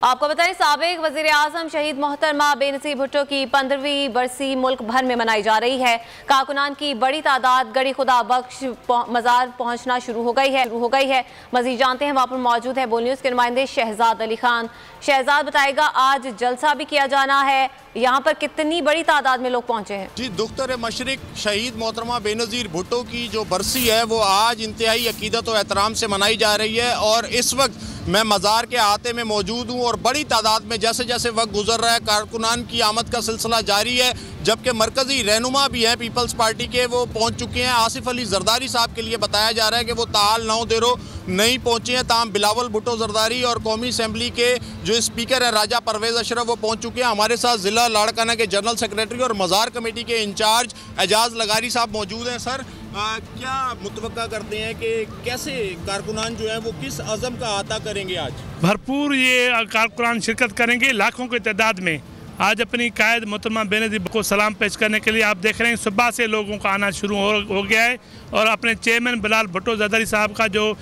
आपको बताएं, साबिक वजीर आजम शहीद मोहतरमा बेनज़ीर भुट्टो की 15वीं बरसी मुल्क भर में मनाई जा रही है। कारकुनान की बड़ी तादाद गड़ी खुदा बख्श मज़ार पहुंचना शुरू हो गई है। मजीद जानते हैं, वहाँ पर मौजूद है बोल न्यूज़ के नुमाइंदे शहजाद अली खान। शहजाद बताएगा, आज जलसा भी किया जाना है, यहाँ पर कितनी बड़ी तादाद में लोग पहुंचे हैं? जी, दुख्तर मशरिक शहीद मोहतरमा बेनज़ीर भुट्टो की जो बरसी है वो आज इंतहाई अकीदत और एहतराम से मनाई जा रही है। और इस वक्त मैं मज़ार के अहाते में मौजूद हूँ और बड़ी तादाद में जैसे जैसे वक्त गुजर रहा है कारकुनान की आमद का सिलसिला जारी है, जबकि मरकज़ी रहनुमा भी हैं पीपल्स पार्टी के, वो पहुँच चुके हैं। आसिफ अली जरदारी साहब के लिए बताया जा रहा है कि वो ताल 9 देरो नहीं पहुँचे हैं, ताम बिलावल भुट्टो जरदारी और कौमी असम्बली के जो स्पीकर है राजा परवेज़ अशरफ वो पहुँच चुके हैं। हमारे साथ ज़िला लाड़काना के जनरल सेक्रेटरी और मज़ार कमेटी के इंचार्ज एजाज़ लगारी साहब मौजूद हैं। सर, क्या मुतवक्का करते हैं कि कैसे कारकुनान जो है वो किस अज़म का अहाता करेंगे? आज भरपूर ये कारकुनान शिरकत करेंगे, लाखों की तादाद में। आज अपनी कायद मोहतरमा बेनज़ीर को सलाम पेश करने के लिए आप देख रहे हैं सुबह से लोगों का आना शुरू हो गया है। और अपने चेयरमैन बिलाल भुट्टो जरदारी साहब का जो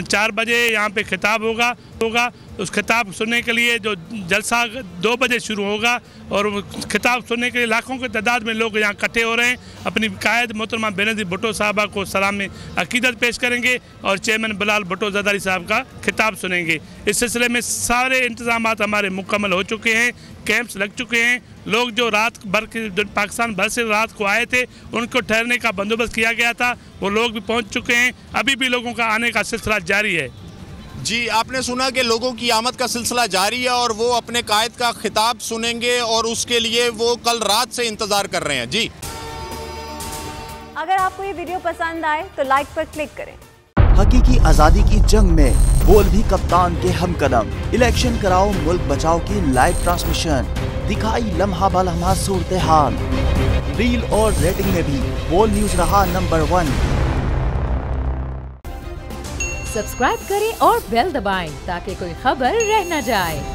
4 बजे यहाँ पे खिताब होगा उस खिताब सुनने के लिए जो जलसा 2 बजे शुरू होगा और खिताब सुनने के लिए लाखों की तादाद में लोग यहाँ इकट्ठे हो रहे हैं। अपनी कायद मोहतरमा बेनज़ीर भुट्टो साहबा को सलाम में अकीदत पेश करेंगे और चेयरमैन बिलाल भुट्टो जरदारी साहब का खिताब सुनेंगे। इस सिलसिले में सारे इंतजाम हमारे मुकम्मल हो चुके हैं, कैंप्स लग चुके हैं। लोग जो रात भर के पाकिस्तान भर से रात को आए थे उनको ठहरने का बंदोबस्त किया गया था, वो लोग भी पहुंच चुके हैं। अभी भी लोगों का आने का सिलसिला जारी है। जी, आपने सुना कि लोगों की आमद का सिलसिला जारी है और वो अपने कायद का खिताब सुनेंगे और उसके लिए वो कल रात से इंतजार कर रहे हैं। जी, अगर आपको ये वीडियो पसंद आए तो लाइक पर क्लिक करें। हकीकी आजादी की जंग में बोल भी कप्तान के हमकदम। इलेक्शन कराओ मुल्क बचाओ की लाइव ट्रांसमिशन, दिखाई लम्हा ब लम्हा सूरत हाल। रील और रेटिंग में भी बोल न्यूज रहा नंबर 1। सब्सक्राइब करें और बेल दबाएं ताकि कोई खबर रह न जाए।